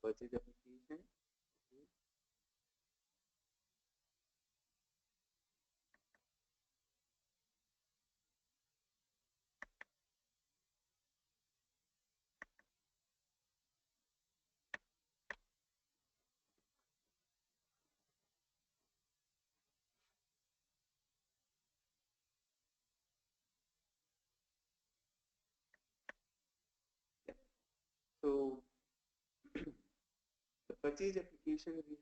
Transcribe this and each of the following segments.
purchase application. So the purchase application we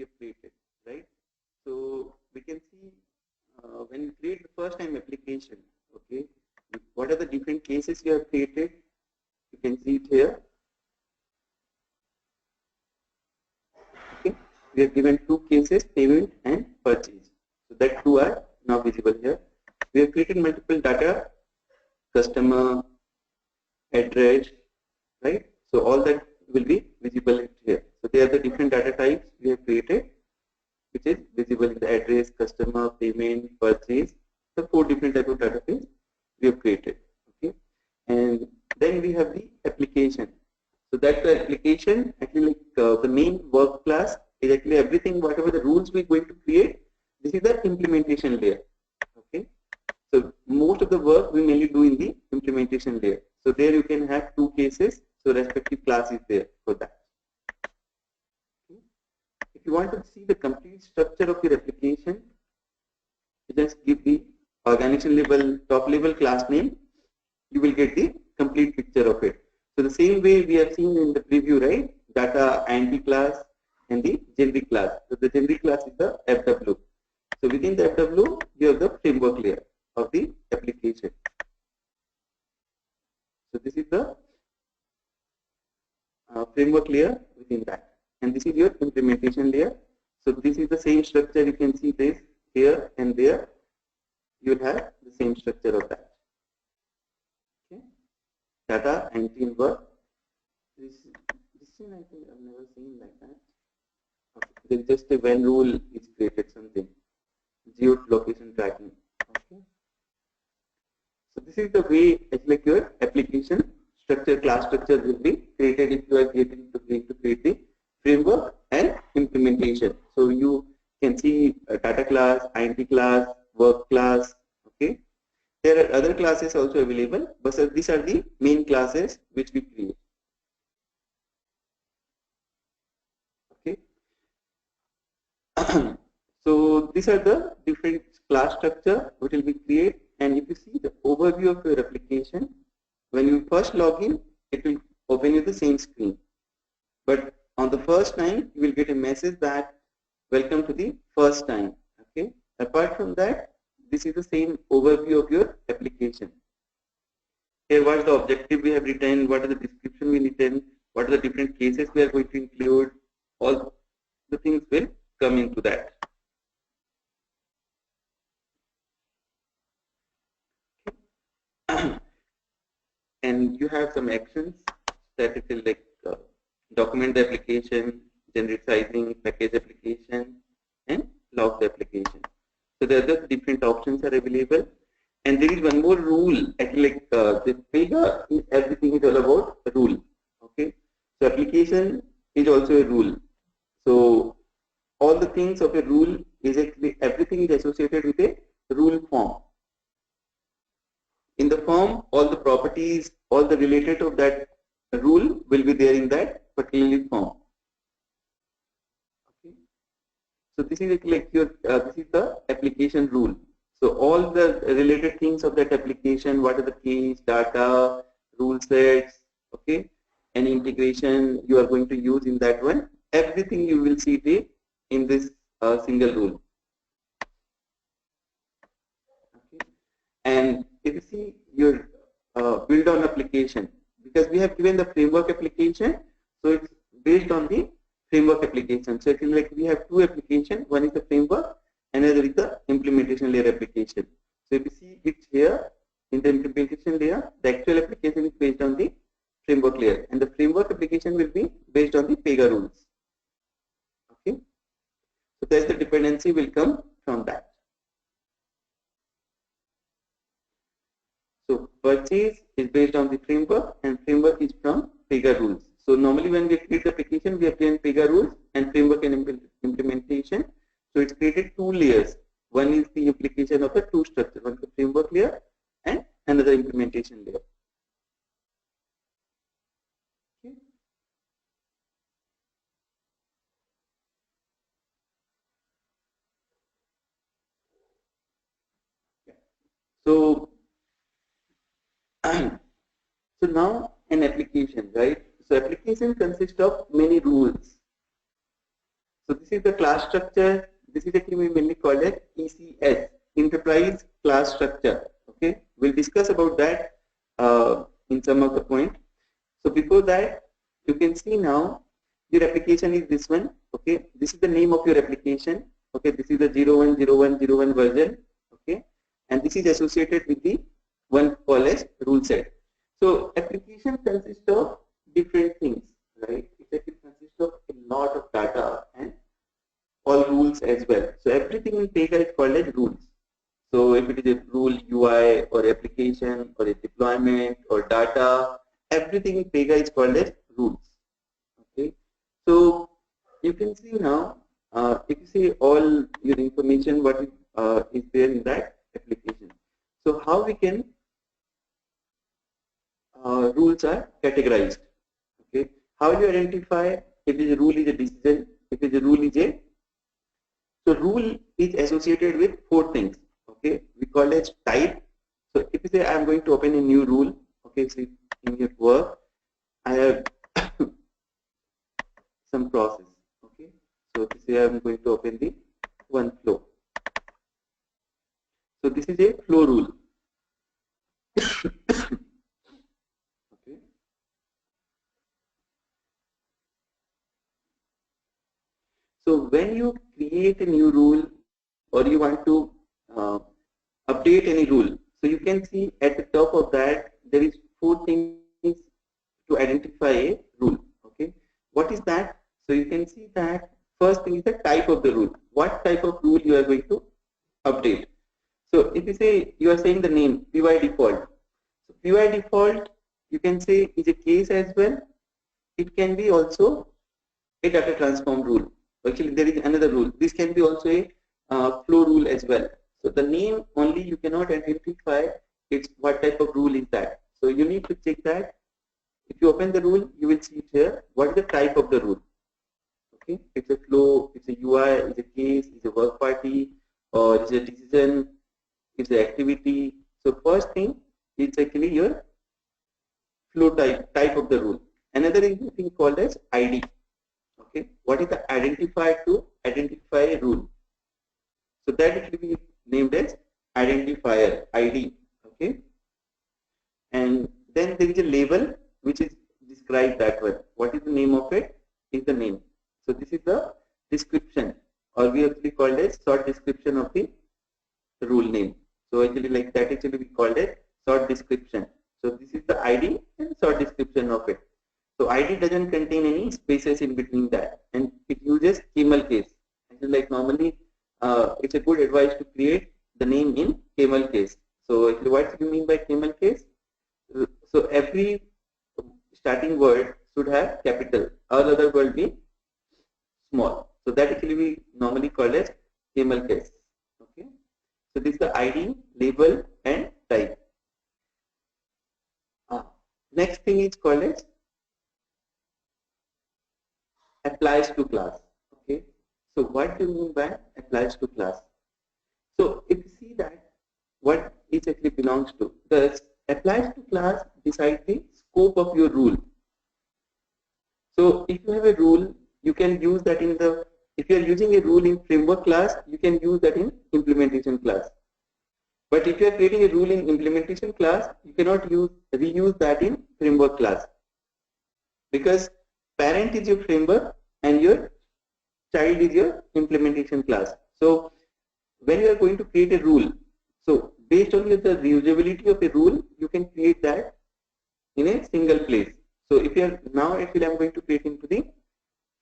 have created, right? So we can see when you create the first time application, okay, what are the different cases you have created? You can see it here. Okay, we have given two cases, payment and purchase. So that two are now visible here. We have created multiple data, customer, address, right? So all that will be visible here. So they are the different data types we have created, which is visible in the address, customer, payment, purchase. The four different type of database we have created. Okay, and then we have the application. So that the application actually the main work class is actually everything, whatever the rules we're going to create. This is the implementation layer. Okay, so most of the work we mainly do in the implementation layer. So there you can have two cases. So respective class is there for that. Okay. If you want to see the complete structure of your application, you just give the organization level, top level class name. You will get the complete picture of it. So the same way we have seen in the preview, right? Data entity class and the generic class. So the generic class is the FW. So within the FW, you have the framework layer of the application. So this is the framework layer within that, and this is your implementation layer. So this is the same structure. You can see this here and there. You will have the same structure of that. Okay, data and team work. This thing I think I've never seen like that. Okay. There's just a when rule is created something. Geolocation tracking. Okay. So this is the way like your application structure, class structure will be created if you are going to create the framework and implementation. So you can see a data class, INT class, work class. Okay, there are other classes also available, but these are the main classes which we create. Okay, so these are the different class structure which will be created. And if you see the overview of your application, when you first log in, it will open you the same screen. But on the first time, you will get a message that welcome to the first time. Okay. Apart from that, this is the same overview of your application. Here, what is the objective we have written? What are the description we written? What are the different cases we are going to include? All the things will come into that. And you have some actions that it will like document the application, generate sizing, package application, and log the application. So there are just different options are available. And there is one more rule. Actually, like the Pega, everything is all about a rule. Okay, so application is also a rule. So all the things of a rule is actually everything is associated with a rule form. In the form, all the properties, all the related of that rule will be there in that particular form. Okay. So this is like your this is the application rule. So all the related things of that application, what are the keys, data, rule sets, okay, and integration you are going to use in that one. Everything you will see it in this single rule. Okay. And if you see your build on application, because we have given the framework application, so it's based on the framework application. So it is like we have two applications. One is the framework, another is the implementation layer application. So if you see it here in the implementation layer, the actual application is based on the framework layer, and the framework application will be based on the Pega rules. Okay, so that's the dependency will come from that. So purchase is based on the framework, and framework is from Pega rules. So normally when we create the application, we have given Pega rules and framework and implementation. So it's created two layers. One is the implication of the two structure, one is the framework layer and another implementation layer. Okay. So, so now an application, right? So application consists of many rules. So this is the class structure. This is actually mainly called as ECS, Enterprise Class Structure. Okay, we'll discuss about that in some of the point. So before that, you can see now your application is this one. Okay, this is the name of your application. Okay, this is the 010101 version. Okay, and this is associated with the one called as rule set. So application consists of different things, right? It consists of a lot of data and all rules as well. So everything in Pega is called as rules. So if it is a rule UI or application or a deployment or data, everything in Pega is called as rules. Okay. So you can see now, if you see all your information, what is there in that application. So how we can rules are categorized. Okay. How do you identify if a rule is a decision, if a rule is a so rule is associated with four things. Okay, we call it type. So if you say I am going to open a new rule, okay, so in your work, I have some process. Okay, so if you say I am going to open the one flow. So this is a flow rule. Okay. So when you create a new rule or you want to update any rule, so you can see at the top of that there is four things to identify a rule. Okay, what is that? So you can see that first thing is the type of the rule. What type of rule you are going to update? So if you say you are saying the name PY default, so PY default you can say is a case as well. It can be also a data transform rule. Actually, there is another rule. This can be also a flow rule as well. So the name only you cannot identify it's what type of rule is that. So you need to check that. If you open the rule, you will see it here. What is the type of the rule? Okay, it's a flow, it's a UI, it's a case, it's a work party, or it's a decision, it's an activity. So first thing is actually your flow type of the rule. Another is the thing called as ID. Okay, what is the identifier to identify a rule? So that it will be named as identifier ID. Okay, and then there is a label which is described that way. What is the name of it? Is the name. So this is the description, or we actually called as short description of the rule name. So actually like that actually we called it short description. So this is the ID and short description of it. So ID doesn't contain any spaces in between that, and it uses camel case. Actually, like normally, it's a good advice to create the name in camel case. So actually, what do you mean by camel case? So every starting word should have capital. All other word be small. So that actually we normally call as camel case. Okay. So this is the ID, label, and type. Next thing is called as applies to class. Okay, so what do you mean by applies to class? So if you see that what it actually belongs to, the applies to class decides the scope of your rule. So if you have a rule, you can use that in the, if you are using a rule in framework class, you can use that in implementation class. But if you are creating a rule in implementation class, you cannot reuse that in framework class, because parent is your framework and your child is your implementation class. So when you are going to create a rule, so based on the reusability of a rule, you can create that in a single place. So if you are now actually I'm going to create into the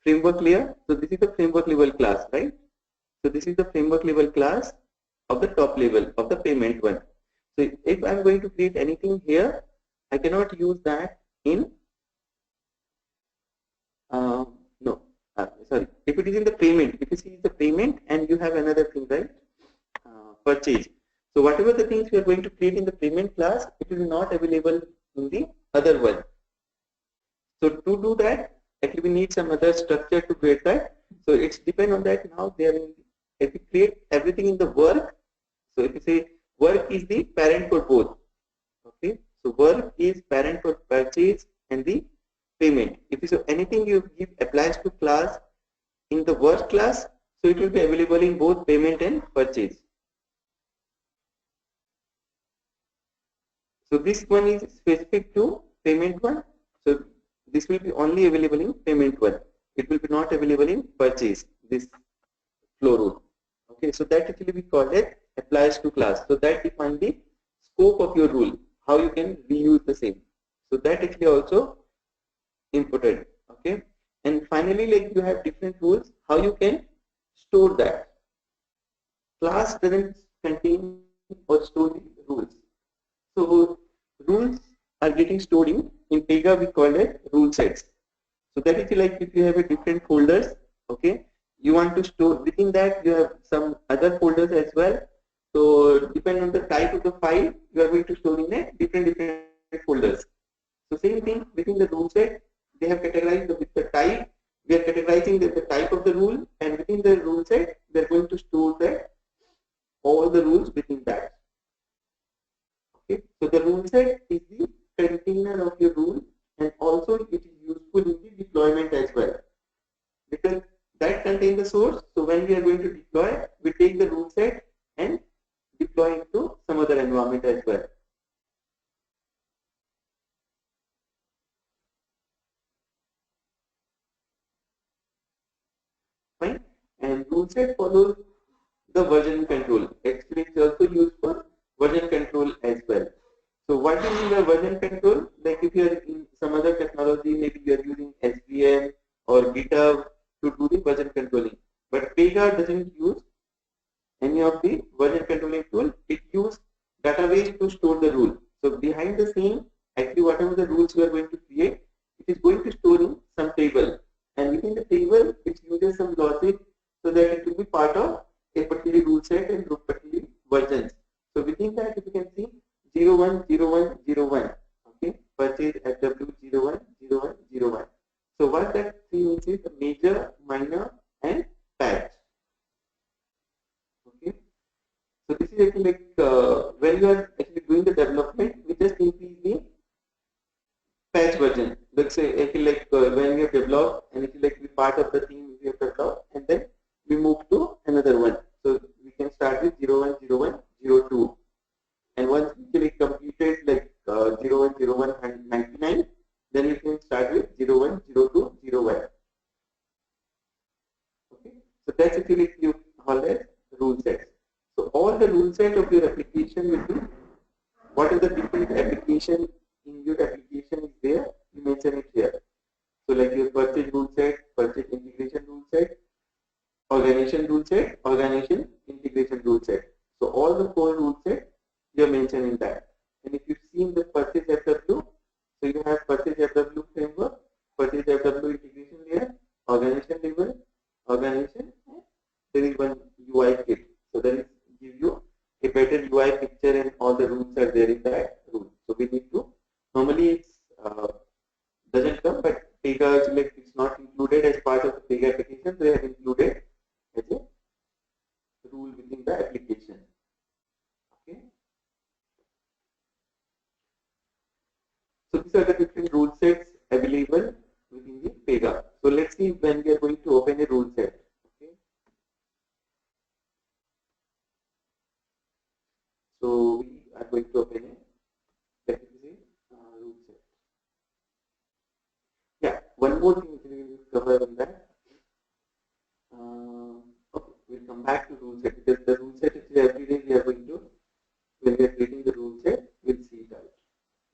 framework layer. So this is the framework level class, right? So this is the framework level class of the top level of the payment one. So if I'm going to create anything here, I cannot use that in sorry, if it is in the payment, if you see the payment and you have another thing, right, purchase. So whatever the things we are going to create in the payment class, it is not available in the other one. So to do that, actually we need some other structure to create that. So it's depend on that. Now they are in, if we create everything in the work. So if you say work is the parent for both, okay. So work is parent for purchase and the payment. If you so anything you give applies to class in the work class, so it will be available in both payment and purchase. So this one is specific to payment one. So this will be only available in payment one. It will be not available in purchase, this flow rule. Okay, so that actually we call it applies to class. So that defines the scope of your rule, how you can reuse the same. So that actually also important. Okay, and finally, like you have different rules, how you can store that. Class doesn't contain or store the rules. So rules are getting stored in Pega we call it rule sets. So that is like if you have a different folders, okay, you want to store within that you have some other folders as well. So depending on the type of the file, you are going to store in a different folders. So same thing within the rule set, they have categorized with the type. We are categorizing the type of the rule, and within the rule set, we are going to store that all the rules within that. Okay, so the rule set is the container of your rule, and also it is useful in the deployment as well, because that contains the source. So when we are going to deploy, we take the rule set and deploy into some other environment as well. Fine, and rule set follows the version control. Actually, it's also used for version control as well. So what do you mean by version control? Like if you are in some other technology, maybe you are using SVN or GitHub to do the version controlling. But Pega doesn't use any of the version controlling tool. It uses database to store the rule. So behind the scene, actually whatever the rules we are going to create, it is going to store in some table. And within the table, it uses some logic so that it will be part of a particular rule set and particular versions. So within that, if you can see 010101, okay, purchase FW010101. So what that means is the major, minor, and patch. Okay. So this is actually like when you are actually doing the development, we just increase the patch version. Let's say actually like when we have developed and it is like we part of the team we have developed, and then we move to another one. So we can start with 010102. And once we completed like 010199, then you can start with 010201. Okay, so that's actually you call as rule sets. So all the rule set of your application will be what are the different application in your application is there. You mention it here. So like your purchase rule set, purchase integration rule set, organization rule set, organization integration rule set. So all the 4 rule sets you are mentioning that. And if you've seen the purchase FW, so you have purchase FW framework, purchase FW integration layer, organization level, organization, and there is one UI kit. So that is give you a better UI picture and all the rules are there in that rule. So we need to, normally it's doesn't come, but Pega is like it's not included as part of the Pega application. They have included as a rule within the application. Okay. So these are the different rule sets available within the Pega. So let's see when we are going to open a rule set. Okay. So we are going to open a rule set. Yeah, one more thing we will cover on that. Okay, we'll come back to rule set because the rule set is every day we are going to, when we are creating the rule set, we'll see it out.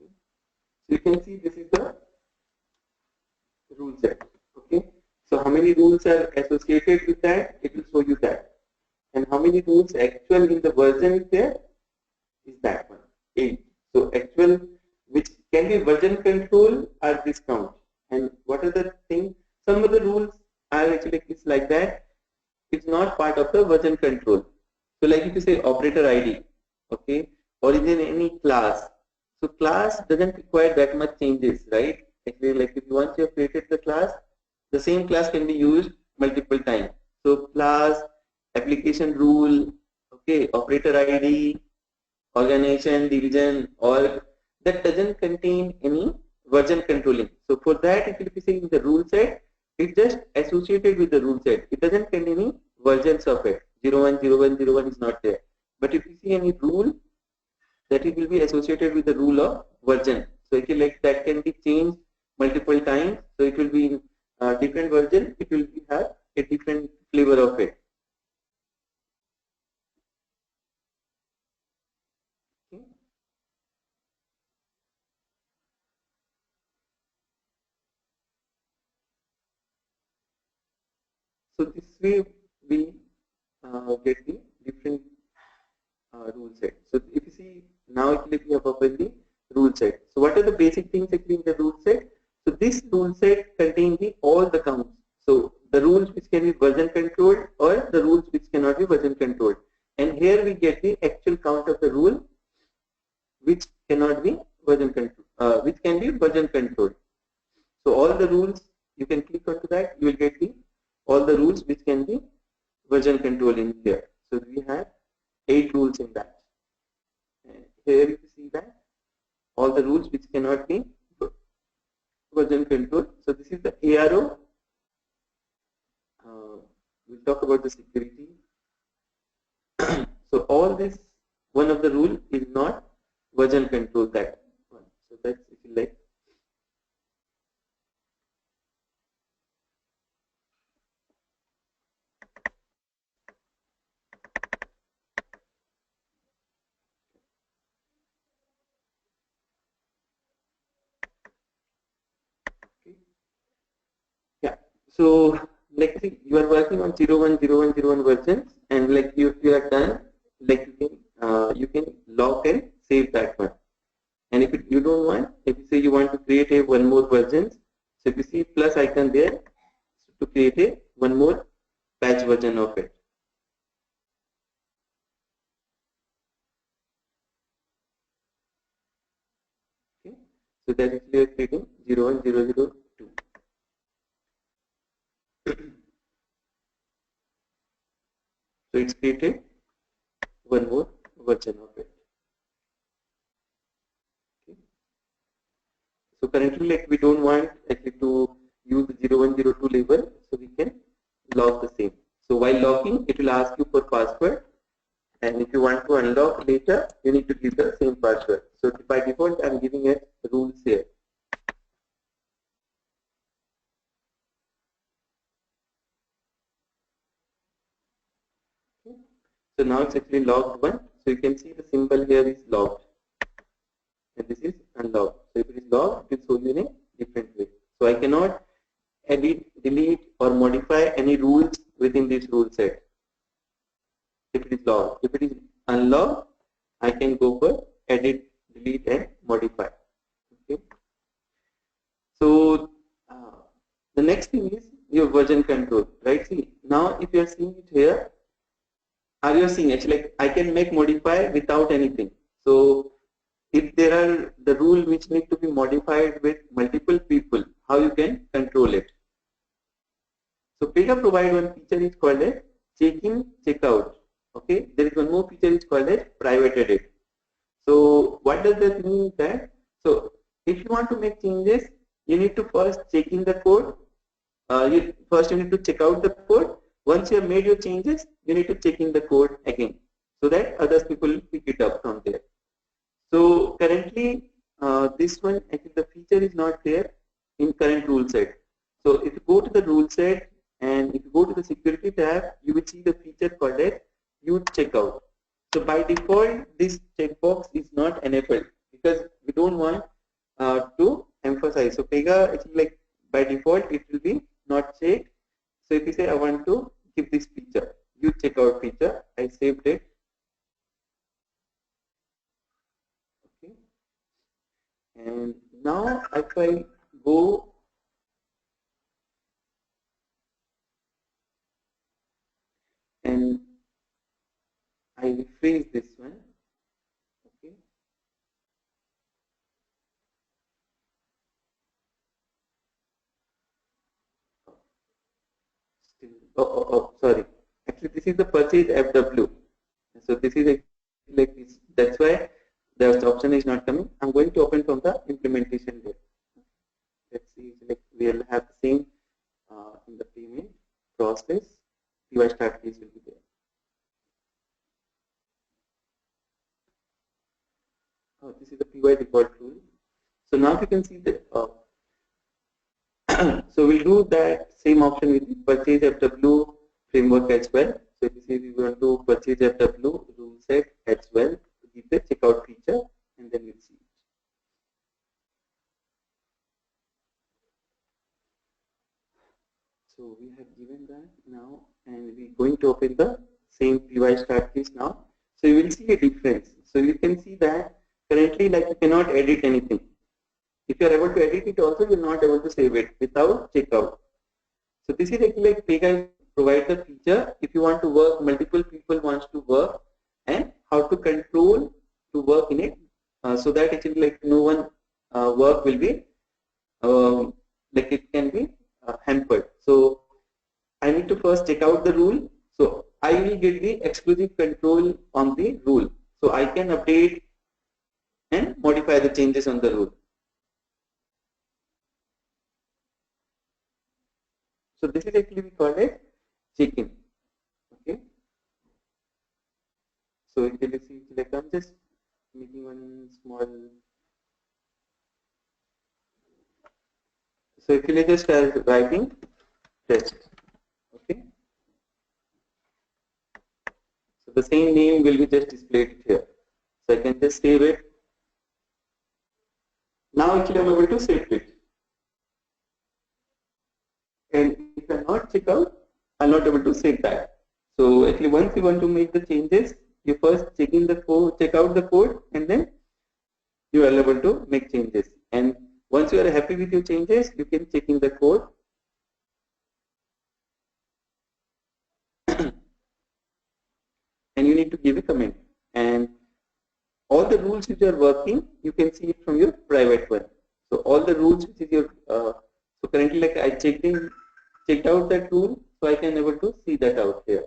Okay. So you can see this is the rule set. Okay. So how many rules are associated with that? It will show you that. And how many rules actual in the version is there? Is that one, 8. So actual, which can be version control or discount. And what are the things? Some of the rules are actually things like that, it's not part of the version control. So like if you say operator ID, okay, or in any class, so class doesn't require that much changes, right? Actually, like if once you have created the class, the same class can be used multiple times. So class, application rule, okay, operator ID, organization, division, or that doesn't contain any version controlling. So for that, if you say in the rule set, it's just associated with the rule set. It doesn't contain any versions of it. 01, 01, 01 is not there. But if you see any rule, that it will be associated with the rule of version. So it will like that can be changed multiple times. So it will be in different version. It will be, have a different flavor of it. Okay. So this way we get the different rule set. So if you see now actually we have opened the rule set. So what are the basic things actually in the rule set? So this rule set contains the all the counts. So the rules which can be version controlled or the rules which cannot be version controlled. And here we get the actual count of the rule which cannot be version controlled, which can be version controlled. So all the rules you can click onto that, you will get the all the rules which can be version control in here. So we have 8 rules in that. And here you see that all the rules which cannot be version control. So this is the ARO. We'll talk about the security. So all this, one of the rule is not version control that one. So that's if you like. Okay. Yeah. So like see, you are working on 01, 01, 01 versions, and like you are done, like you can log and save that one. And if you don't want, if you say you want to create a one more version, so if you see plus icon there to create a one more patch version of it. Okay. So that is we are creating 01, 002. So it's created one more version of it. Okay. So currently, like we don't want actually to use the 0102 label, so we can log the same. So while logging, it will ask you for password, and if you want to unlock later, you need to give the same password. So by default, I'm giving it rules here. Okay. So now it's actually logged one. So you can see the symbol here is logged, and this is unlocked. So if it is logged, it will show you in a different way. So I cannot edit, delete, or modify any rules within this rule set. If it is logged, if it is unlocked, I can go for edit, delete, and modify. Okay. So the next thing is your version control, right? See, now if you are seeing it here, are you seeing actually like I can make modify without anything. So if there are the rule which need to be modified with multiple people, how you can control it? So Pega provide one feature is called as check-in, check-out. Okay, there is one more feature is called as private edit. So what does that mean? That so if you want to make changes, you need to first check in the code. You need to check out the code. Once you have made your changes, you need to check in the code again, so that others people will pick it up from there. So currently, this one actually the feature is not there in current rule set. So if you go to the rule set and if you go to the security tab, you will see the feature called as use checkout. So by default, this checkbox is not enabled because we don't want to emphasize. So Pega actually like by default it will be not checked. So if you say I want to give this feature, use checkout feature, I saved it. Okay. And now if I go I rephrase this one. Okay. Still, sorry. Actually, this is the purchase FW. So this is like this. That's why the option is not coming. I'm going to open from the implementation there. Let's see, like we'll have the same in the payment process. PY start case will be there. Oh, this is the PY default rule. So now you can see that. So we'll do that same option with the purchase FW framework as well. So this is we want to purchase FW rule set as well. Give the checkout feature, and then we'll see. So we have given that now, and we're going to open the same PY start case now. So you will see a difference. So you can see that currently, like, you cannot edit anything. If you are able to edit it, also you are not able to save it without checkout. So this is actually like Pega provides a feature. If you want to work, multiple people wants to work, and how to control to work in it, so that actually like no one work will be like it can be hampered. So I need to first check out the rule. So I will get the exclusive control on the rule. So I can update and modify the changes on the rule. So this is actually we call it check-in. Okay. So if you see, like I'm just making one small. So if you just start writing test. Okay. So the same name will be just displayed here. So I can just save it. Now actually I'm able to save it. And if I not check out, I'm not able to save that. So actually once you want to make the changes, you first check in the code, check out the code, and then you are able to make changes. And once you are happy with your changes, you can check in the code. And you need to give a comment. And all the rules which are working, you can see it from your private one. So all the rules which is your, so currently like I checked out that rule, so I can able to see that out here.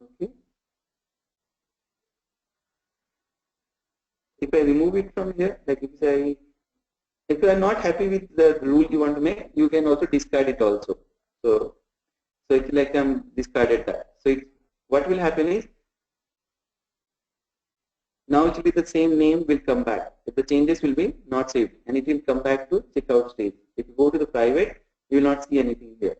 Okay. If I remove it from here, like if you are not happy with the rule you want to make, you can also discard it also. So it's like I'm discarded that. So what will happen is, now actually the same name will come back. If the changes will be not saved, and it will come back to checkout stage. If you go to the private, you will not see anything here.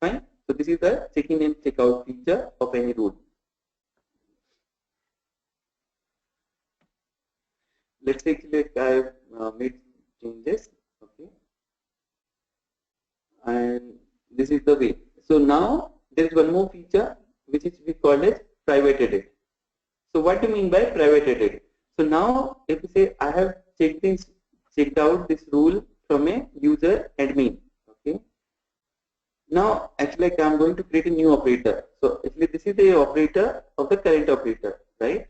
Fine. So this is the check-in and checkout feature of any rule. Let's say I have made changes. Okay. And this is the way. So now there is one more feature which is we call it private edit. So what do you mean by private edit? So now if you say I have checked out this rule from a user admin. Okay. Now actually like I'm going to create a new operator. So actually this is the operator of the current operator, right?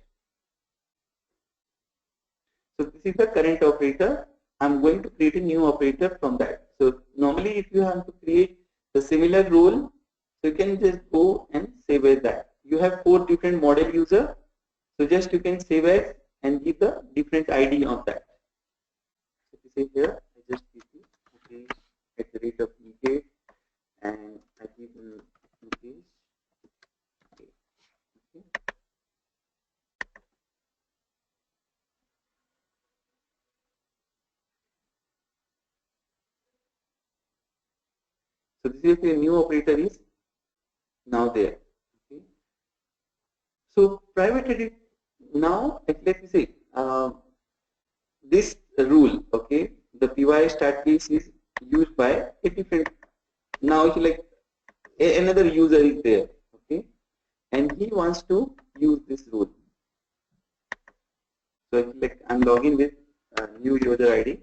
So this is the current operator. I'm going to create a new operator from that. So normally if you have to create the similar rule, so you can just go and save as that. You have 4 different model user. So just you can save as and give the different ID on that. So you see here, I just give you okay, at the rate of Mukesh, and I give Mukesh. Okay. Okay. So this is a new operator is now there. Okay. So private edit now, let me say this rule. Okay, the PY start case is used by a different. Now if you like another user is there. Okay, and he wants to use this rule. So if like I'm logging with new user ID.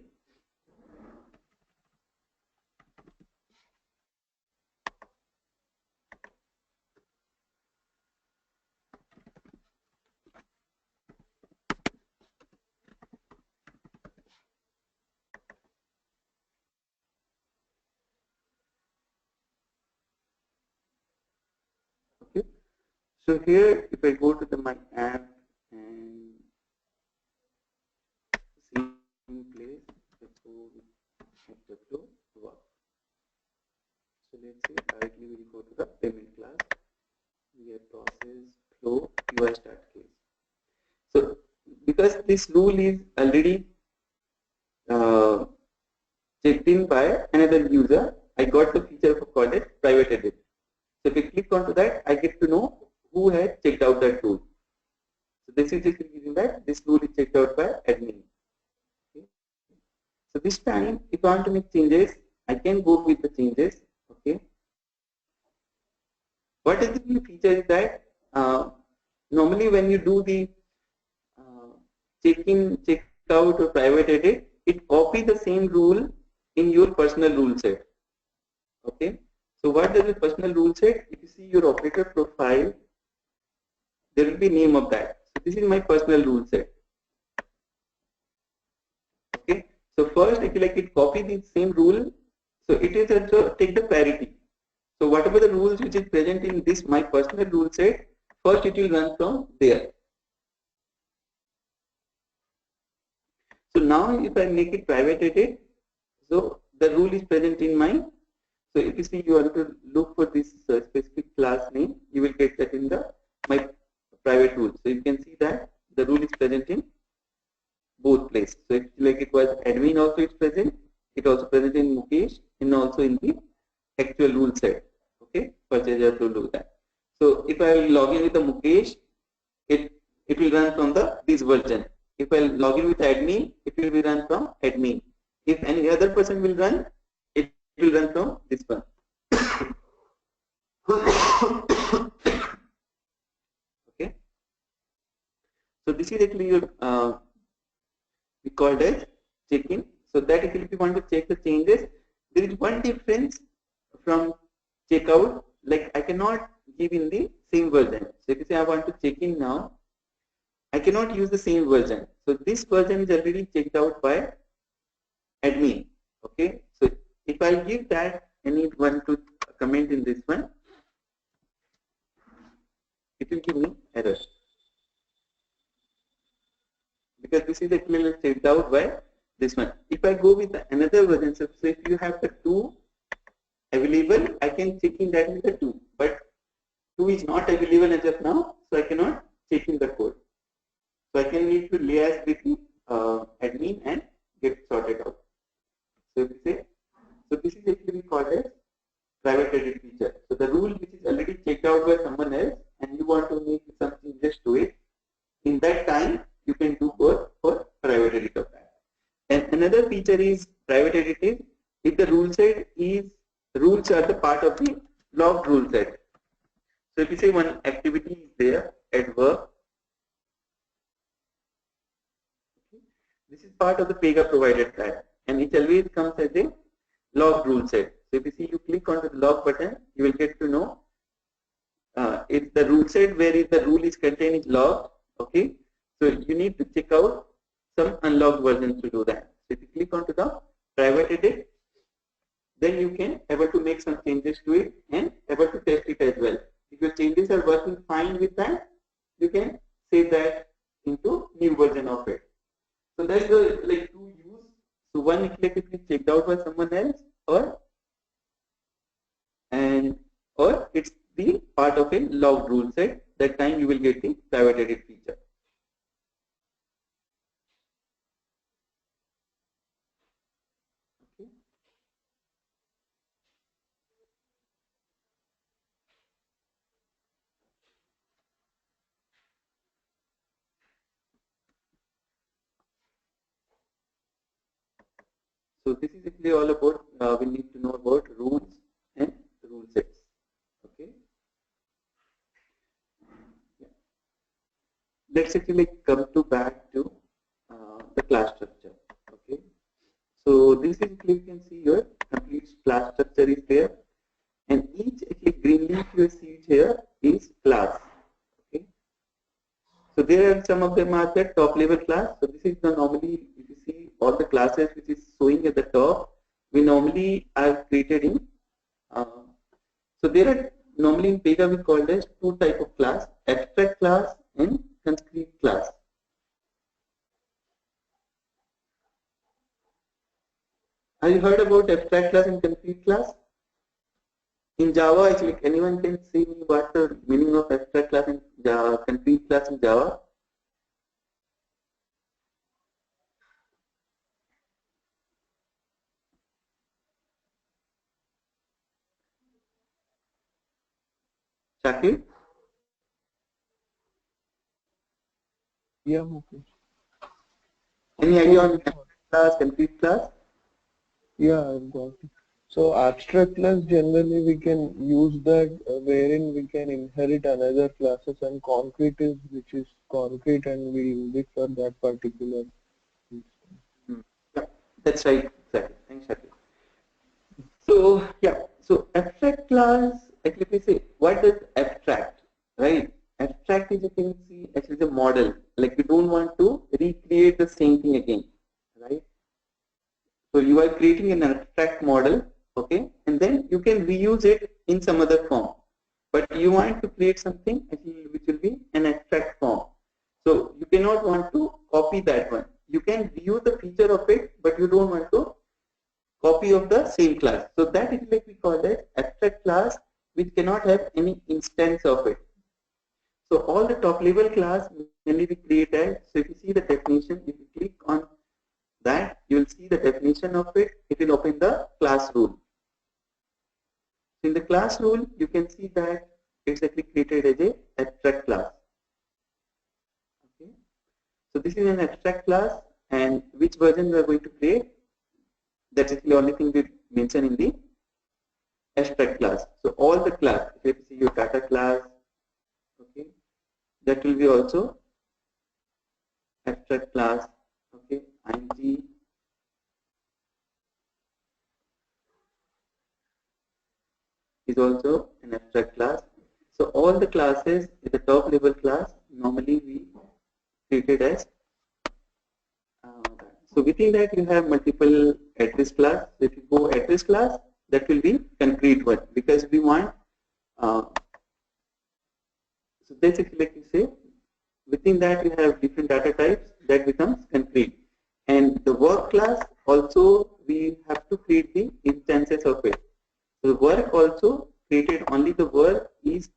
So here, if I go to my app and same place, before the flow work. So let's say directly we will go to the payment class. We have process flow UI start case. So because this rule is already checked in by another user, I got the feature called as private edit. So if I click onto that, I get to know who has checked out that rule. So this is just giving that this rule is checked out by admin. Okay. So this time, if I want to make changes, I can go with the changes. Okay. What is the new feature is that normally when you do the check-in, check-out or private edit, it copies the same rule in your personal rule set. Okay. So what does the personal rule set? If you see your operator profile, there will be name of that. So this is my personal rule set. Okay. So first, if you like it copy the same rule, so it is also take the parity. So whatever the rules which is present in this my personal rule set, first it will run from there. So now if I make it private edit, so the rule is present in my. So if you see you want to look for this specific class name, you will get that in the my private rule. So you can see that the rule is present in both places. So if like it was admin also is present, it also present in Mukesh and also in the actual rule set. Okay, purchaser to do that. So if I log in with the Mukesh, it will run from the this version. If I log in with admin, it will be run from admin. If any other person will run, it will run from this one. Okay. So this is actually your we called as check-in. So that if you want to check the changes, there is one difference from checkout. Like I cannot give in the same version. So if you say I want to check in now, I cannot use the same version. So this version is already checked out by admin. Okay. So if I give that anyone to comment in this one, it will give me error. Because this is actually checked out by this one. If I go with another version, so if you have the 2 available, I can check in that with the 2. But 2 is not available as of now, so I cannot check in the code. So I can need to liaise with the admin and get sorted out. So if you say, so this is actually called as private edit feature. So the rule which is already checked out by someone else and you want to make some changes to it, in that time you can do for private edit of that. And another feature is private edit is if the rule set is rules are the part of the logged rule set. So if you say one activity is there at work, okay, this is part of the Pega provided tag and it always comes as a logged rule set. So if you see you click on the log button, you will get to know if the rule set where is the rule is contained is logged. Okay, so you need to check out some unlocked versions to do that. So if you click onto the private edit, then you can able to make some changes to it and able to test it as well. If your changes are working fine with that, you can save that into new version of it. So that's the like 2 use. So one is like it is checked out by someone else, or it's the part of a logged rule set. That time you will get the private edit feature. Okay. So this is actually all about we need to know about rules and rule sets. Okay. Yeah. Let's actually come to back to the class structure. Okay. So this is you can see your complete class structure is there, and each actually green leaf you see here is class. Okay. So there are some of them are the top level class. So this is the normally if you see all the classes which is showing at the top, we normally are created in. So there are normally in Pega we call this two type of class, abstract class and concrete class. Have you heard about abstract class and concrete class? In Java, actually, anyone can say me what the meaning of abstract class and concrete class in Java? Shakir? Yeah, Mukesh. Any idea on abstract class, concrete class? Yeah, I've got it. So abstract class generally we can use that wherein we can inherit another classes, and concrete is which is concrete and we use it for that particular instance. Yeah, that's right. Exactly. Thanks, Shakir. So yeah, so abstract class, actually we say, what is abstract, right? Abstract is, you can see, actually the model. Like we don't want to recreate the same thing again, right? So you are creating an abstract model, okay, and then you can reuse it in some other form. But you want to create something actually which will be an abstract form. So you cannot want to copy that one. You can reuse the feature of it, but you don't want to copy of the same class. So that is like we call it abstract class which cannot have any instance of it. So all the top level class mainly we create as, so if you see the definition, if you click on that, you will see the definition of it. It will open the class rule. In the class rule, you can see that it's actually created as a abstract class. Okay. So this is an abstract class, and which version we are going to create, that is the only thing we mention in the abstract class. So all the class, if you see your data class, okay, that will be also abstract class, okay, ing is also an abstract class. So all the classes in the top level class normally we treated as so within that you have multiple address class. So if you go address class, that will be concrete one, because we want so basically like you say, within that you have different data types, that becomes concrete. And the work class also we have to create the instances of it. So the work also created, only the work is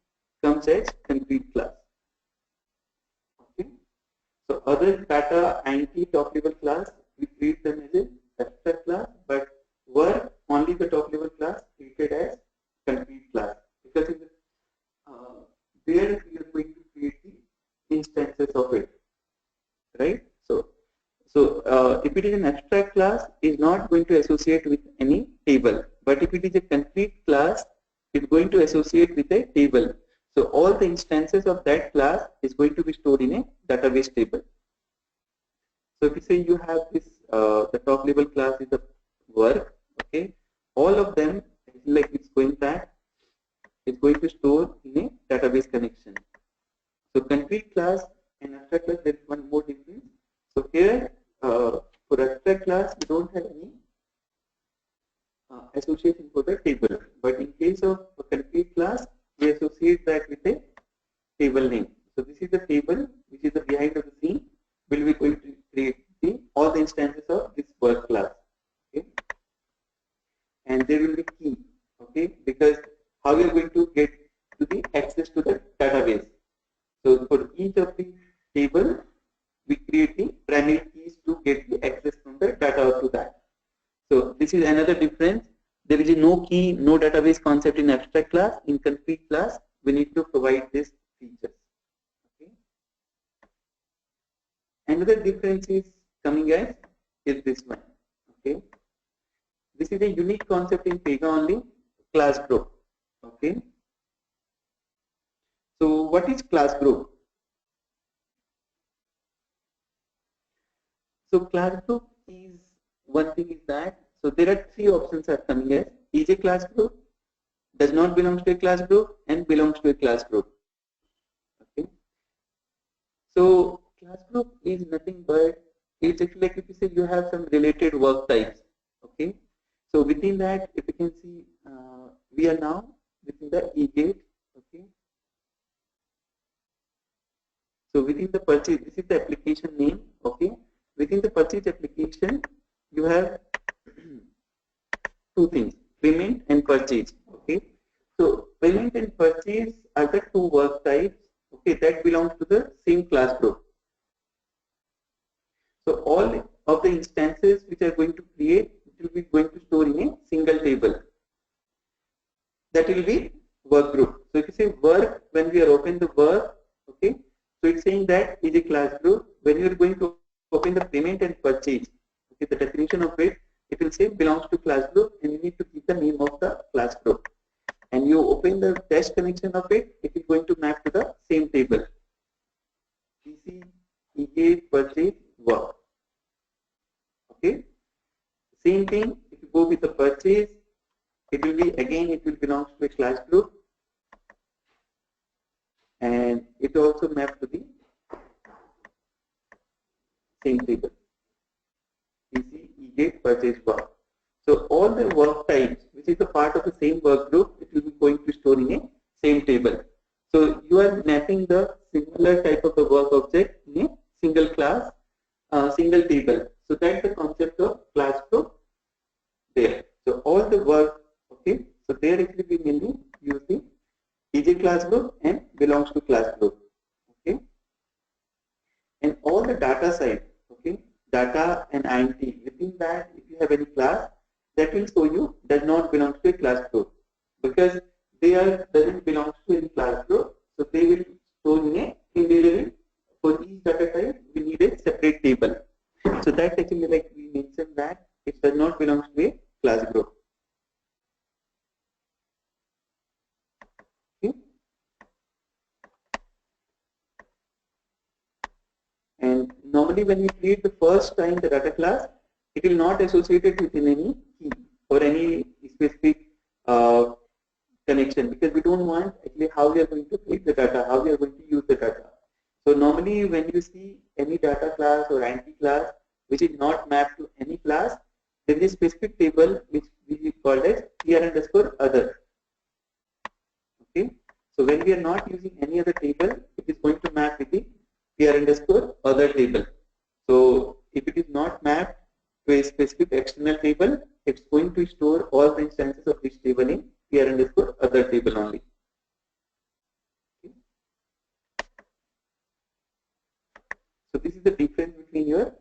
comes as concrete class. Okay. So other data anti top level class, we treat them as an abstract class, but work only the top level class treated as concrete class, because in the, there we are going to create the instances of it, right? So if it is an abstract class, it is not going to associate with any table, but if it is a concrete class, it is going to associate with a table. So all the instances of that class is going to be stored in a database table. So if you say you have this, the top level class is the work, okay, all of them, like it's going back, is going to store in a database connection. So concrete class and abstract class, there is one more difference. So here, for abstract class, we don't have any association for the table, but in case of a concrete class, we associate that with a table name. So this is the table which is the behind of the scene. Will be going to create all the instances of this work class, okay, and there will be key, okay, because how we are going to get to the access to the database. So for each of the table, we create the primary keys to get the access from the data to that. So this is another difference. There is no key, no database concept in abstract class. In concrete class, we need to provide these features. Okay. Another difference is coming as is this one. Okay. This is a unique concept in Pega only, class group. Okay. So what is class group? So class group is, one thing is that, so there are three options are coming as is a class group, does not belong to a class group, and belongs to a class group. Okay. So class group is nothing but, it's actually like if you say you have some related work types. Okay. So within that, if you can see, we are now within the eGate So within the purchase, this is the application name. Okay. Within the purchase application, you have two things: payment and purchase. Okay. So payment and purchase are the two work types. Okay, that belongs to the same class group. So all of the instances which are going to create, it will be going to store in a single table. That will be work group. So if you say work, when we are opening the work, okay, so it's saying that is a class group. When you are going to open the payment and purchase, okay, the definition of it will say belongs to class group, and you need to keep the name of the class group. And you open the test connection of it is going to map to the same table. PC, EA, purchase, work. Okay. Same thing, if you go with the purchase, it will be again, it will belong to a class group, and it also maps to the same table. PC, EA, purchase, work. So all the work types, which is a part of the same work group, it will be going to store in a same table. So you are mapping the similar type of the work object in a single class, single table. So that's the concept of class group there. So all the work, okay, so there actually we mainly use the EJ class group and belongs to class group. Okay. And all the data side, okay, data and INT, within that if you have any class, that will show you does not belong to a class group, because they are doesn't belong to any class group, so they will store in a invariable. For each data type we need a separate table. So that's actually like we mentioned that it does not belong to a class group. Okay. And normally when we create the first time the data class, it will not associate it with any key or any specific connection, because we don't want actually how we are going to create the data, how we are going to use the data. So normally when you see any data class or INT class which is not mapped to any class, there is a specific table which we call as PR_other. Okay. So when we are not using any other table, it is going to map with the PR_other table. So if it is not mapped to a specific external table, it's going to store all the instances of this table in PR_other table only. Okay. So this is the difference between your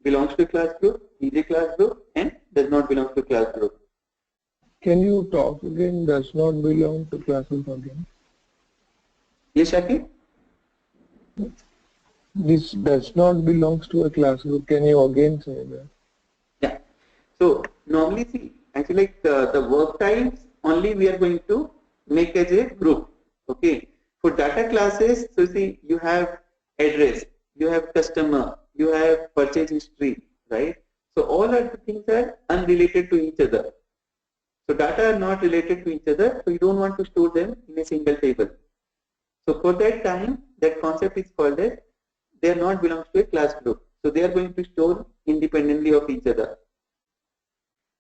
belongs to a class group, EJ class group, and does not belong to a class group. Can you talk again? Does not belong to class group again? Yes, Shakir? This does not belongs to a class group. Can you again say that? Yeah. So normally, see, actually, like the work types only we are going to make as a group. Okay. For data classes, so see, you have address, you have customer, you have purchase history, right? So all of the things are unrelated to each other. So data are not related to each other, so you don't want to store them in a single table. So for that time, that concept is called as they are not belongs to a class group. So they are going to store independently of each other.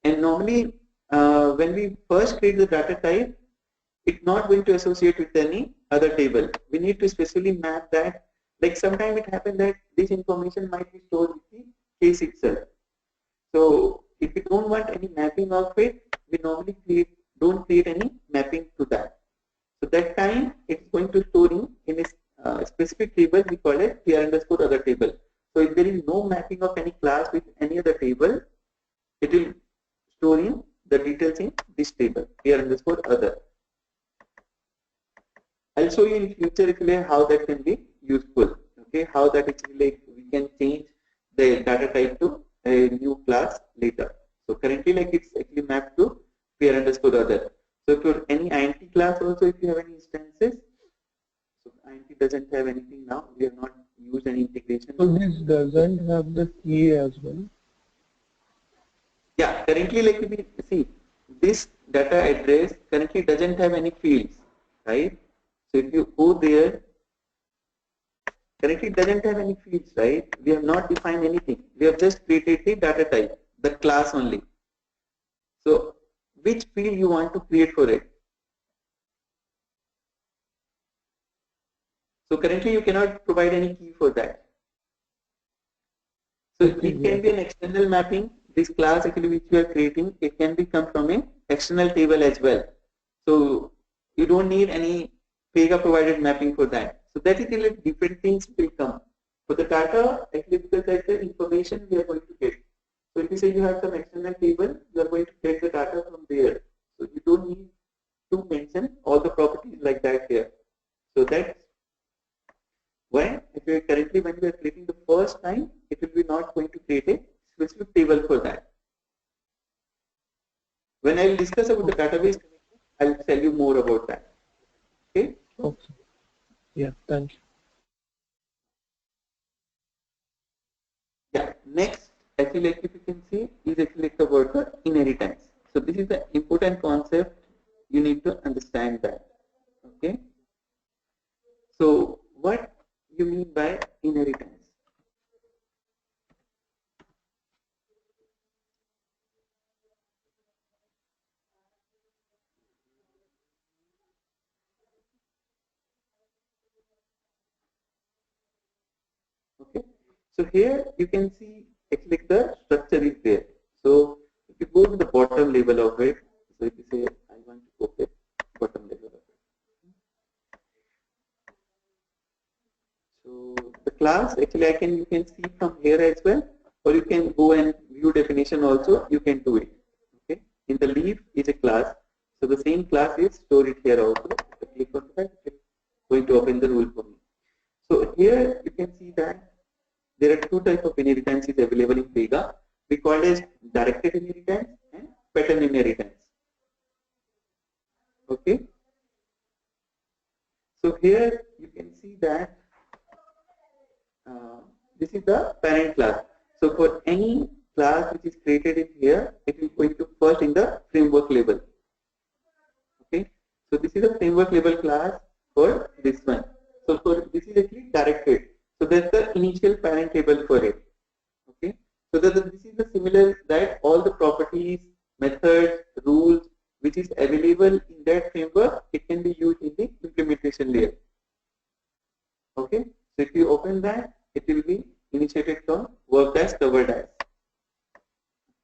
And normally, when we first create the data type, it's not going to associate with any other table. We need to specifically map that. Like sometimes it happens that this information might be stored with the case itself. So if we don't want any mapping of it, we normally don't create any mapping to that. So that time it's going to store in a specific table we call it PR_other table. So if there is no mapping of any class with any other table, it will store in the details in this table PR_other. I'll show you in future actually how that can be useful. Okay, how that actually like we can change the data type to a new class later. So currently like it's actually mapped to PR_other. So for any INT class also, if you have any instances, so INT doesn't have anything now. We have not used any integration. So this doesn't have the key as well. Yeah, currently like we see this data address currently doesn't have any fields, right? So if you go there, currently doesn't have any fields, right? We have not defined anything. We have just created the data type, the class only. So which field you want to create for it? So currently you cannot provide any key for that. So it can be an external mapping. This class actually which we are creating, it can be come from an external table as well. So you don't need any Pega provided mapping for that. So that is really different things will come. For the data, actually because that's the information we are going to get. So if you say you have some external table, you are going to get the data from there. So you don't need to mention all the properties like that here. So that's why if you are currently when we are creating the first time, it will be not going to create a specific table for that. When I will discuss about the database, I will tell you more about that. Okay? Okay. Yeah, thank you. Yeah, next, actually, like if you can see, is actually the word for inheritance. So this is the important concept. You need to understand that. Okay. So what you mean by inheritance? Okay. So here you can see actually the structure is there. So if you go to the bottom level of it, so if you say I want to go to bottom level of it. So the class actually you can see from here as well, or you can go and view definition also. You can do it. Okay. In the leaf is a class, so the same class is stored here also. If I click on that, it's going to open the rule for me. So here you can see that there are two types of inheritances available in Pega. We call it directed inheritance and pattern inheritance. Okay. So here you can see that this is the parent class. So for any class which is created in here, it is going to first in the framework level. Okay. So this is a framework level class for this one. So for this is actually directed. So that's the initial parent table for it. Okay. So this is the similar that all the properties, methods, rules which is available in that framework, it can be used in the implementation layer. Okay. So if you open that, it will be initiated from work dash cover dash.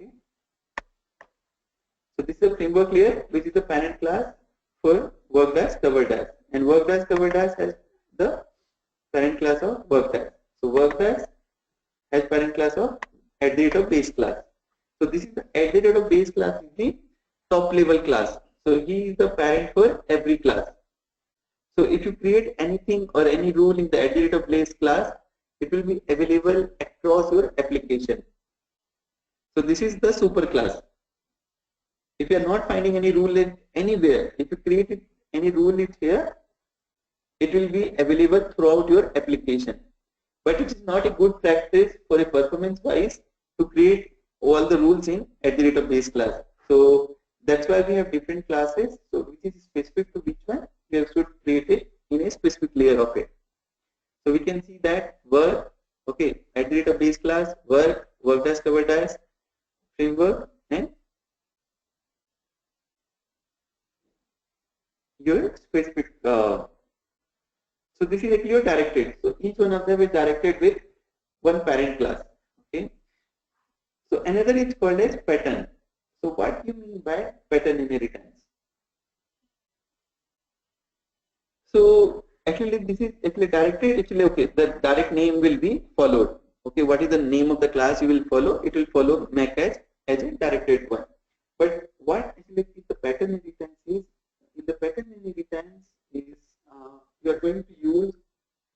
Okay. So this is a framework layer which is the parent class for work dash cover dash, and work dash cover dash has the parent class of work dash. So work dash has parent class of @base class. So this is the @base class is the top level class. So he is the parent for every class. So if you create anything or any rule in the @base class, it will be available across your application. So this is the super class. If you are not finding any rule anywhere, if you create any rule here, it will be available throughout your application. But it is not a good practice for a performance wise to create all the rules in @base class. So that's why we have different classes. So which is specific to which one, we have to create it in a specific layer of it. So we can see that work, okay, @base class, work dash cover dash, framework, and your specific. So this is actually your directed. So each one of them is directed with one parent class. Okay. So another is called as pattern. So what do you mean by pattern inheritance? So actually this is actually directed. Actually, okay, the direct name will be followed. Okay, what is the name of the class you will follow? It will follow make as a directed one. But what actually is the pattern inheritance is? In the pattern inheritance is you are going to use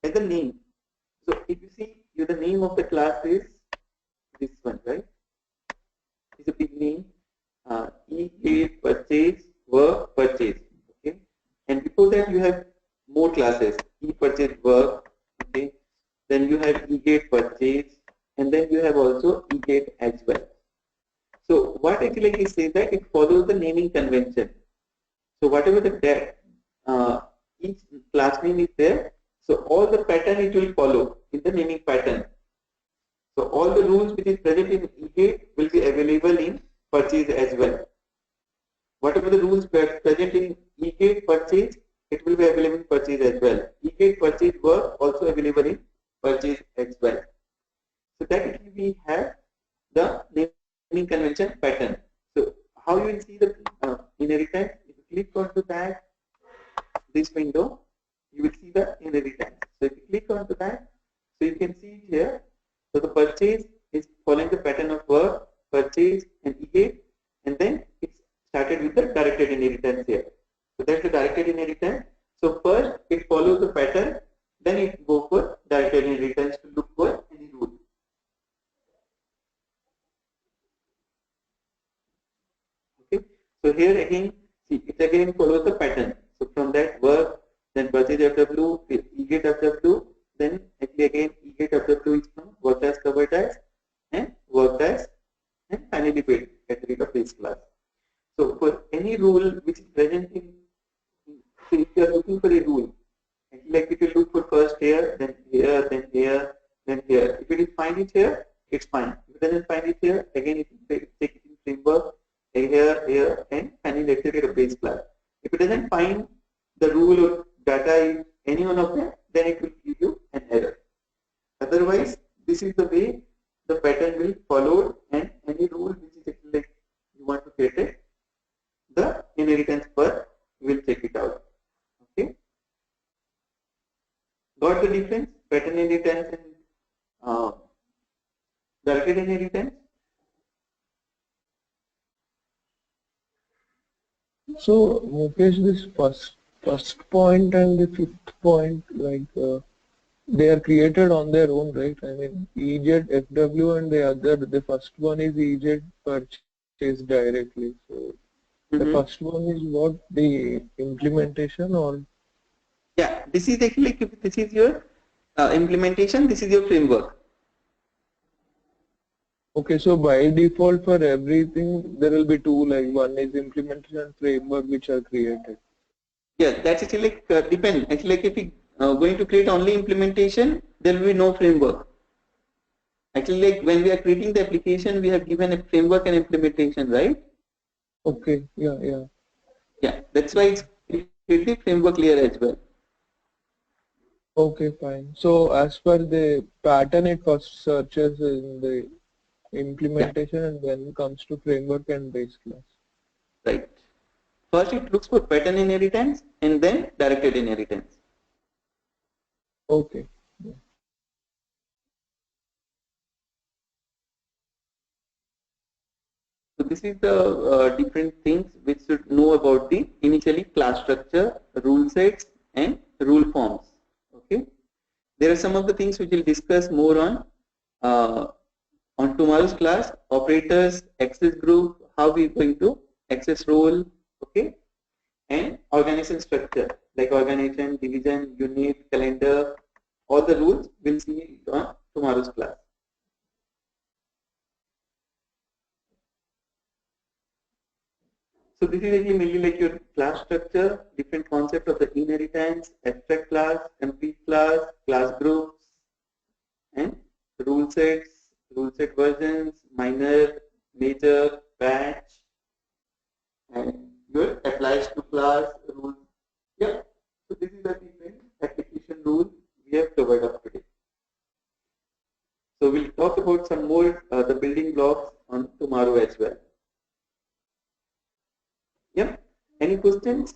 as a name. So if you see, the name of the class is this one, right? It's a big name. E purchase, work, purchase. Okay, and before that you have more classes. E purchase, work. Okay, then you have E purchase, and then you have also E as well. So what actually is saying that it follows the naming convention. So whatever the each class name is there, so all the pattern it will follow in the naming pattern. So all the rules which is present in E will be available in purchase as well. Whatever the rules present in E purchase, it will be available in purchase as well. E-gate purchase work also available in purchase as well. So that we have the naming convention pattern. So how you will see the inheritance? If you click onto that, this window, you will see the inheritance. So if you click onto that, so you can see it here. So the purchase is following the pattern of work, purchase and e-gate, and then it's started with the directed inheritance here. So that's the directed inheritance. So first it follows the pattern, then it go for directed inheritance to look for any rule. Okay. So here again, see, it again follows the pattern. So from that work, then purchase FW, e-gate FW, then actually again e-gate FW is from work as, covered as, and worked as, and finally built at the rate of base class. So for any rule which is present in, so if you are looking for a rule, like if you look for first here, then here, then here, then here. If it is find it here, it's fine. If it doesn't find it here, again it will take it in framework, here, and finally let's say a base class. If it doesn't find the rule or data in any one of them, then it will give you an error. Otherwise, this is the way the pattern will follow, and any rule which is actually like you want to create it, the inheritance per will check it out. Okay. Got the difference? Pattern inheritance and directed inheritance. So Mukesh, this first point and the fifth point, like they are created on their own, right? I mean, EZ FW and the first one is EZ purchase directly. So the first one is what, the implementation, or? Yeah, this is actually, this is your implementation, this is your framework. Okay, so by default for everything there will be two, like one is implementation and framework which are created. Yeah, that's actually like depend. Actually, like if we going to create only implementation, there will be no framework. Actually, like when we are creating the application, we have given a framework and implementation, right? Okay, yeah. Yeah, that's why it's the framework layer as well. Okay, fine. So as per the pattern, it first searches in the implementation, and then comes to framework and base class. Right. First, it looks for pattern inheritance and then directed inheritance. Okay. Yeah. So this is the different things which should know about the initially class structure, rule sets, and rule forms. Okay. There are some of the things which we'll discuss more on tomorrow's class: operators, access group, how we're going to access role, okay, and organization structure like organization, division, unit, calendar, all the rules we'll see it on tomorrow's class. So this is actually mainly like your class structure, different concept of the inheritance, abstract class, complete class, class groups, and rule sets, rule set versions, minor, major, batch, and your applies to class rules. Yeah. So this is the different application rules we have covered up today. So we'll talk about some more the building blocks on tomorrow as well. Yeah. Any questions?